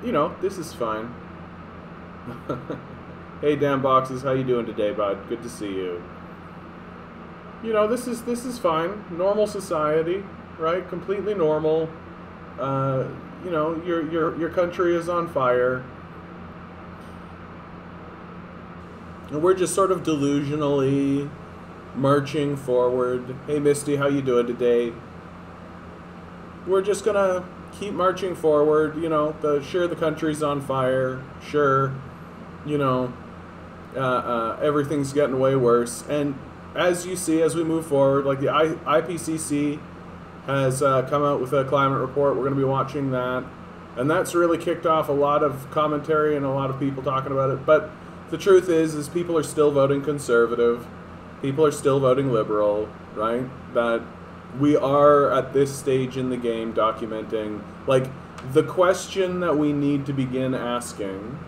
you know, this is fine. Hey, damn boxes, how you doing today, bud? Good to see you. You know, this is fine. Normal society, right? Completely normal. You know, your country is on fire. And we're just sort of delusionally marching forward. Hey, Misty, how you doing today? We're just gonna keep marching forward. You know, sure, the country's on fire. Sure, you know, everything's getting way worse. And as you see, as we move forward, like the IPCC has come out with a climate report. We're going to be watching that. And that's really kicked off a lot of commentary and a lot of people talking about it. But the truth is people are still voting conservative. People are still voting liberal, right? That we are at this stage in the game documenting, like, the question that we need to begin asking,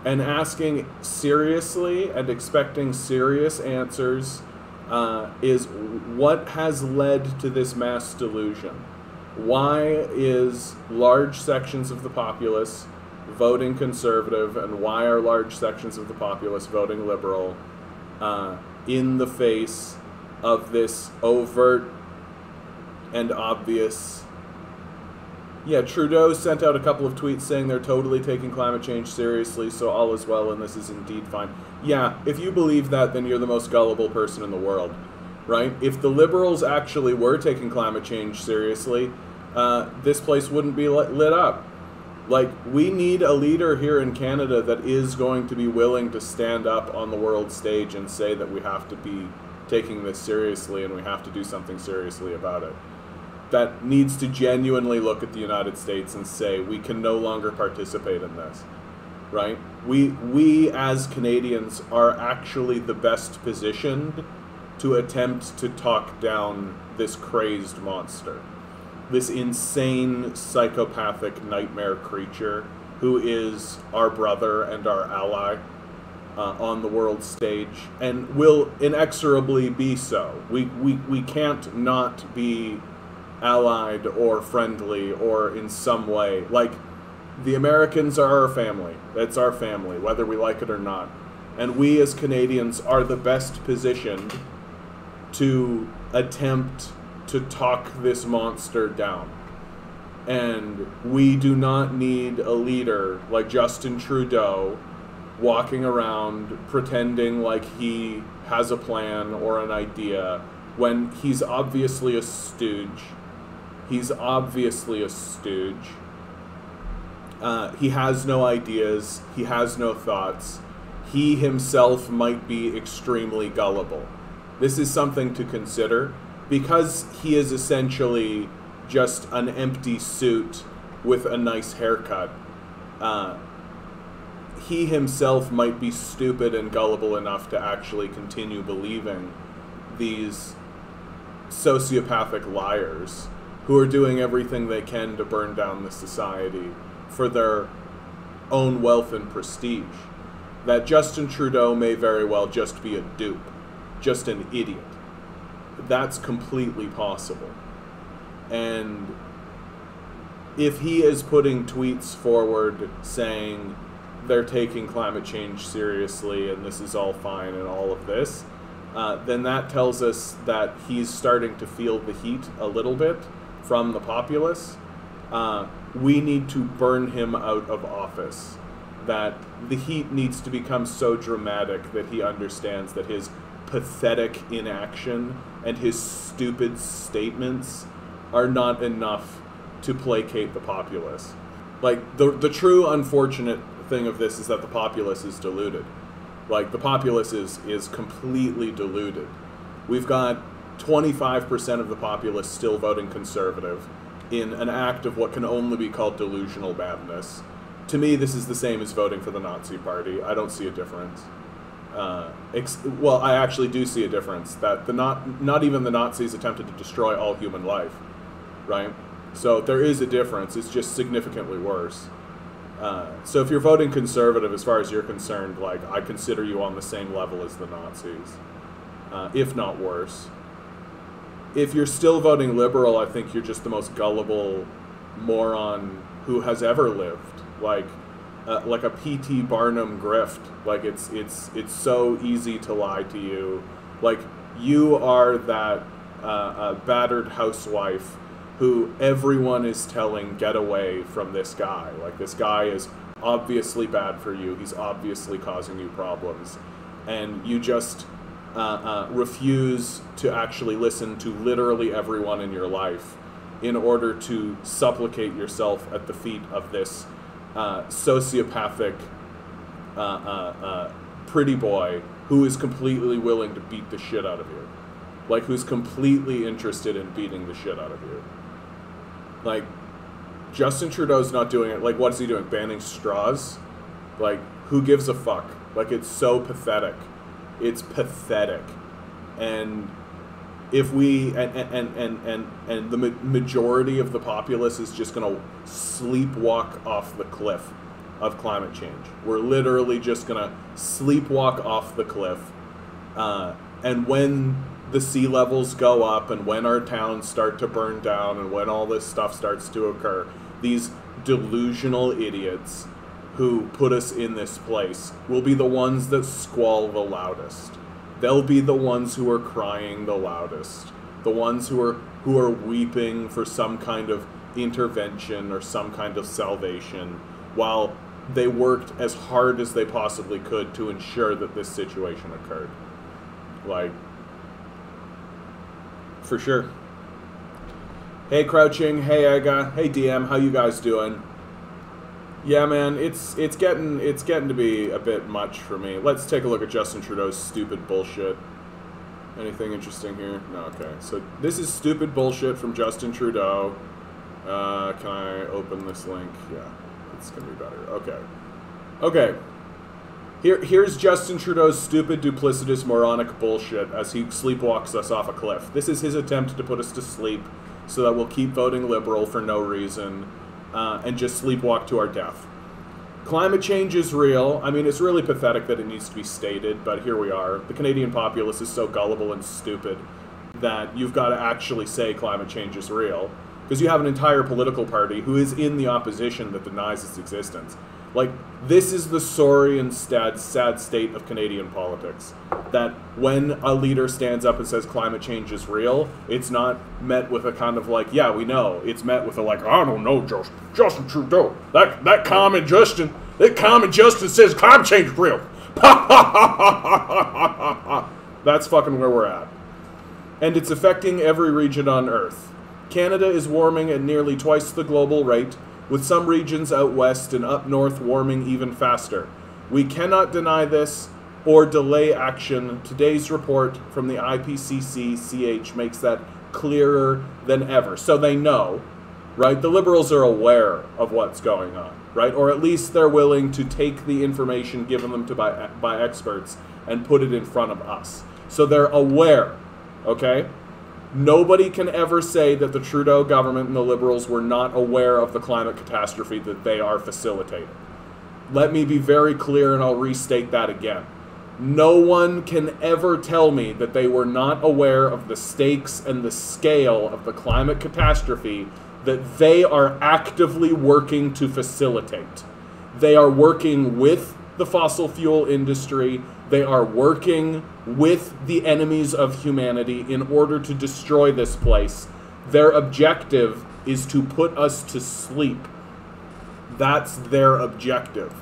and asking seriously and expecting serious answers, is what has led to this mass delusion? Why is large sections of the populace voting conservative, and why are large sections of the populace voting liberal in the face of this overt and obvious... Yeah, Trudeau sent out a couple of tweets saying they're totally taking climate change seriously, so all is well and this is indeed fine. Yeah, if you believe that, then you're the most gullible person in the world, right? If the liberals actually were taking climate change seriously, this place wouldn't be lit up. Like, we need a leader here in Canada that is going to be willing to stand up on the world stage and say that we have to be taking this seriously and we have to do something seriously about it. That needs to genuinely look at the United States and say, we can no longer participate in this, right? We as Canadians are actually the best positioned to attempt to talk down this crazed monster, this insane, psychopathic nightmare creature who is our brother and our ally on the world stage, and will inexorably be so. We can't not be allied or friendly or in some way. Like, the Americans are our family. It's our family, whether we like it or not. And we as Canadians are the best positioned to attempt to talk this monster down. And we do not need a leader like Justin Trudeau walking around pretending like he has a plan or an idea when he's obviously a stooge. He's obviously a stooge. He has no ideas. He has no thoughts. He himself might be extremely gullible. This is something to consider, because he is essentially just an empty suit with a nice haircut. He himself might be stupid and gullible enough to actually continue believing these sociopathic liars who are doing everything they can to burn down the society for their own wealth and prestige. That Justin Trudeau may very well just be a dupe, just an idiot. That's completely possible. And if he is putting tweets forward saying they're taking climate change seriously and this is all fine and all of this, then that tells us that he's starting to feel the heat a little bit from the populace. We need to burn him out of office. That the heat needs to become so dramatic that he understands that his pathetic inaction and his stupid statements are not enough to placate the populace. Like, the true unfortunate thing of this is that the populace is deluded. Like, the populace is completely deluded. We've got 25% of the populace still voting conservative in an act of what can only be called delusional madness. To me, this is the same as voting for the Nazi Party. I don't see a difference. Well, I actually do see a difference. That not even the Nazis attempted to destroy all human life, right? So there is a difference. It's just significantly worse. So if you're voting conservative, as far as you're concerned, like, I consider you on the same level as the Nazis, if not worse. If you're still voting liberal, I think you're just the most gullible moron who has ever lived. like a P.T. Barnum grift. Like it's so easy to lie to you. Like you are that battered housewife who everyone is telling, get away from this guy. Like this guy is obviously bad for you. He's obviously causing you problems, and you just refuse to actually listen to literally everyone in your life in order to supplicate yourself at the feet of this sociopathic pretty boy who is completely willing to beat the shit out of you. Like, who's completely interested in beating the shit out of you. Like, Justin Trudeau's not doing it. Like, what is he doing? Banning straws? Like, who gives a fuck? Like, it's so pathetic. It's pathetic. And if we and the majority of the populace is just going to sleepwalk off the cliff of climate change. We're literally just going to sleepwalk off the cliff. And when the sea levels go up and when our towns start to burn down and when all this stuff starts to occur, these delusional idiots who put us in this place will be the ones that squall the loudest. They'll be the ones who are crying the loudest, the ones who are weeping for some kind of intervention or some kind of salvation, while they worked as hard as they possibly could to ensure that this situation occurred. Like, for sure. Hey Crouching, hey Ega, hey DM, how you guys doing? Yeah, man, it's getting to be a bit much for me. Let's take a look at Justin Trudeau's stupid bullshit. Anything interesting here? No, okay. So this is stupid bullshit from Justin Trudeau. Can I open this link? Yeah, it's gonna be better. Okay. Okay. Here's Justin Trudeau's stupid, duplicitous, moronic bullshit as he sleepwalks us off a cliff. This is his attempt to put us to sleep so that we'll keep voting Liberal for no reason and just sleepwalk to our death. Climate change is real. I mean, it's really pathetic that it needs to be stated, but here we are. The Canadian populace is so gullible and stupid that you've got to actually say climate change is real, because you have an entire political party who is in the opposition that denies its existence. Like, this is the sorry and sad state of Canadian politics. That when a leader stands up and says climate change is real, it's not met with a kind of like, yeah, we know. It's met with a like, I don't know, Justin Trudeau. That common Justin says climate change is real. That's fucking where we're at. And it's affecting every region on Earth. Canada is warming at nearly twice the global rate, with some regions out west and up north warming even faster. We cannot deny this or delay action. Today's report from the IPCC-CH makes that clearer than ever. So they know, right? The Liberals are aware of what's going on, right? Or at least they're willing to take the information given them by experts and put it in front of us. So they're aware, okay? Nobody can ever say that the Trudeau government and the Liberals were not aware of the climate catastrophe that they are facilitating. Let me be very clear, and I'll restate that again. No one can ever tell me that they were not aware of the stakes and the scale of the climate catastrophe that they are actively working to facilitate. They are working with the fossil fuel industry. They are working with the enemies of humanity in order to destroy this place. Their objective is to put us to sleep. That's their objective.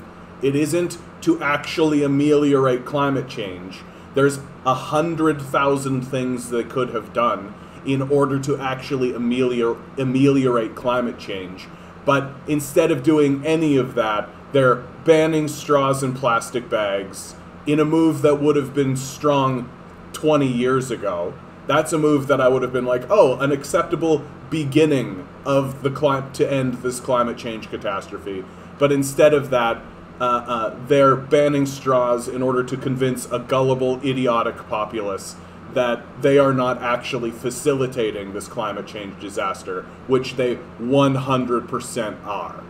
It isn't to actually ameliorate climate change. There's 100,000 things they could have done in order to actually ameliorate climate change. But instead of doing any of that, they're banning straws and plastic bags in a move that would have been strong 20 years ago. That's a move that I would have been like, oh, an acceptable beginning of the to end this climate change catastrophe. But instead of that, they're banning straws in order to convince a gullible, idiotic populace that they are not actually facilitating this climate change disaster, which they 100% are.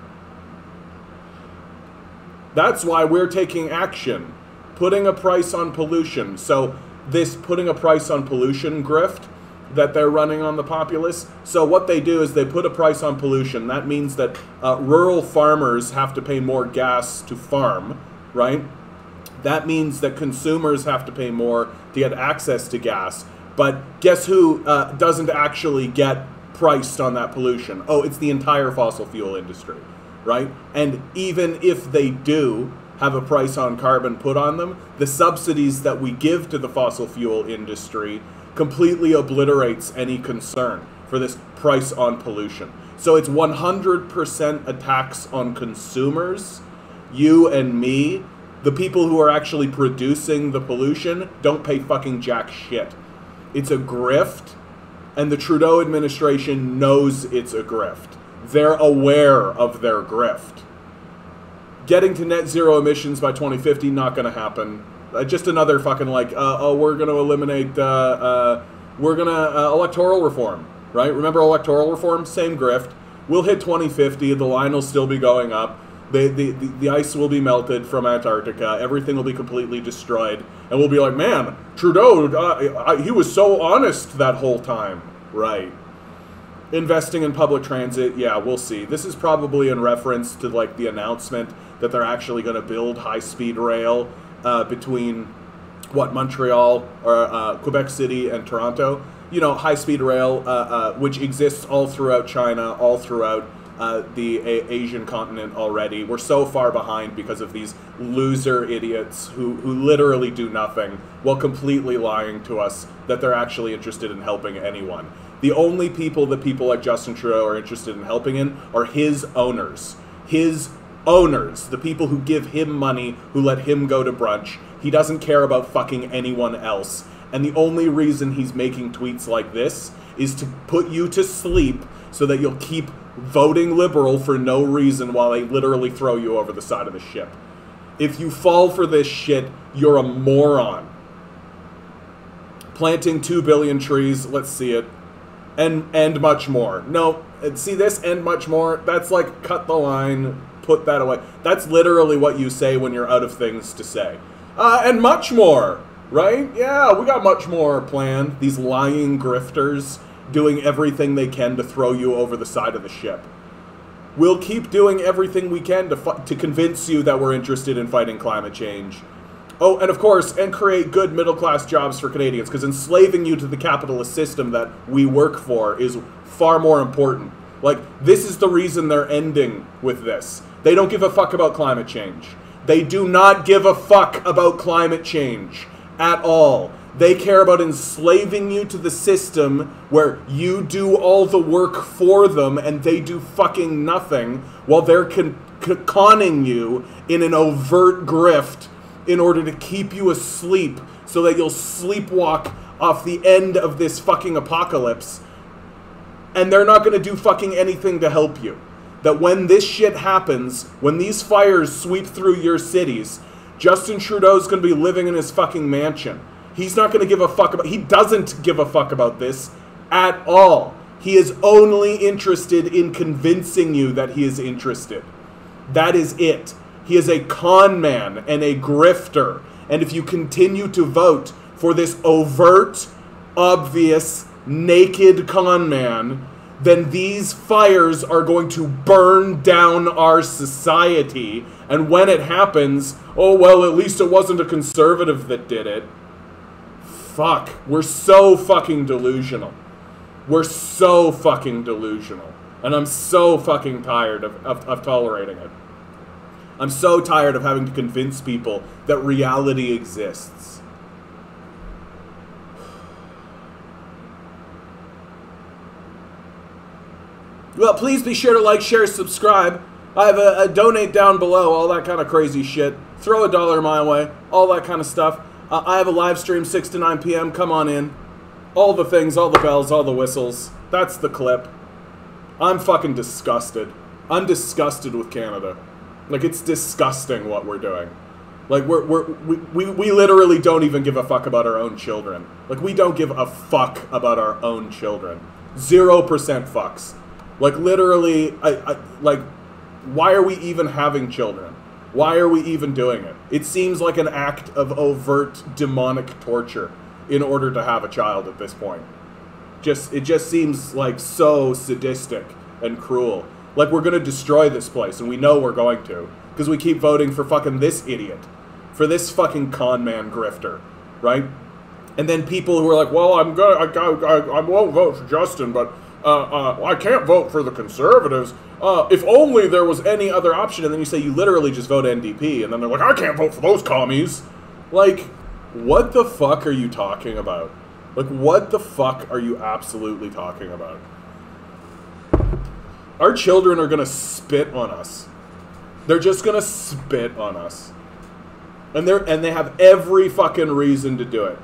That's why we're taking action. Putting a price on pollution. So this putting a price on pollution grift that they're running on the populace. So what they do is they put a price on pollution. That means that rural farmers have to pay more gas to farm, right? That means that consumers have to pay more to get access to gas. But guess who doesn't actually get priced on that pollution? Oh, it's the entire fossil fuel industry, right? And even if they do have a price on carbon put on them, the subsidies that we give to the fossil fuel industry completely obliterates any concern for this price on pollution. So it's 100% a tax on consumers, you and me. The people who are actually producing the pollution don't pay fucking jack shit. It's a grift, and the Trudeau administration knows it's a grift. They're aware of their grift. Getting to net zero emissions by 2050, not going to happen. Just another fucking like, oh, we're going to eliminate, electoral reform, right? Remember electoral reform? Same grift. We'll hit 2050, the line will still be going up. The ice will be melted from Antarctica. Everything will be completely destroyed. And we'll be like, man, Trudeau, he was so honest that whole time. Right. Investing in public transit, yeah, we'll see. This is probably in reference to like the announcement that they're actually going to build high-speed rail between, Montreal or Quebec City and Toronto. You know, high-speed rail, which exists all throughout China, all throughout the Asian continent already. We're so far behind because of these loser idiots who literally do nothing while completely lying to us that they're actually interested in helping anyone. The only people that people like Justin Trudeau are interested in helping in are his owners. His owners, the people who give him money, who let him go to brunch. He doesn't care about fucking anyone else. And the only reason he's making tweets like this is to put you to sleep so that you'll keep voting Liberal for no reason while they literally throw you over the side of the ship. If you fall for this shit, you're a moron. Planting 2 billion trees, let's see it. And much more. No, see this, and much more? That's like, cut the line, put that away. That's literally what you say when you're out of things to say. And much more, right? Yeah, we got much more planned. These lying grifters doing everything they can to throw you over the side of the ship. We'll keep doing everything we can to convince you that we're interested in fighting climate change. Oh, and of course, and create good middle-class jobs for Canadians, because enslaving you to the capitalist system that we work for is far more important. Like, this is the reason they're ending with this. They don't give a fuck about climate change. They do not give a fuck about climate change at all. They care about enslaving you to the system where you do all the work for them and they do fucking nothing while they're conning you in an overt grift in order to keep you asleep so that you'll sleepwalk off the end of this fucking apocalypse. And they're not going to do fucking anything to help you. That when this shit happens, when these fires sweep through your cities, Justin Trudeau's going to be living in his fucking mansion. He's not going to give a fuck about... He doesn't give a fuck about this at all. He is only interested in convincing you that he is interested. That is it. He is a con man and a grifter. And if you continue to vote for this overt, obvious, naked con man, then these fires are going to burn down our society. And when it happens, oh, well, at least it wasn't a conservative that did it. Fuck. We're so fucking delusional. We're so fucking delusional. And I'm so fucking tired of tolerating it. I'm so tired of having to convince people that reality exists. Well, please be sure to like, share, subscribe. I have a donate down below, all that kind of crazy shit. Throw $1 my way, all that kind of stuff. I have a live stream 6 to 9 p.m. Come on in. All the things, all the bells, all the whistles. That's the clip. I'm fucking disgusted. I'm disgusted with Canada. Like, it's disgusting what we're doing. Like, we literally don't even give a fuck about our own children. Like, we don't give a fuck about our own children. 0% fucks. Like, literally, like, why are we even having children? Why are we even doing it? It seems like an act of overt demonic torture in order to have a child at this point. It just seems like so sadistic and cruel. Like we're gonna destroy this place, and we know we're going to, because we keep voting for fucking this idiot, for this fucking con man grifter, right? And then people who are like, well, I won't vote for Justin, but I can't vote for the Conservatives. If only there was any other option. And then you say you literally just vote NDP, and then they're like, I can't vote for those commies. Like, what the fuck are you talking about? Like, what the fuck are you absolutely talking about? Our children are gonna spit on us. They're just gonna spit on us. And they have every fucking reason to do it.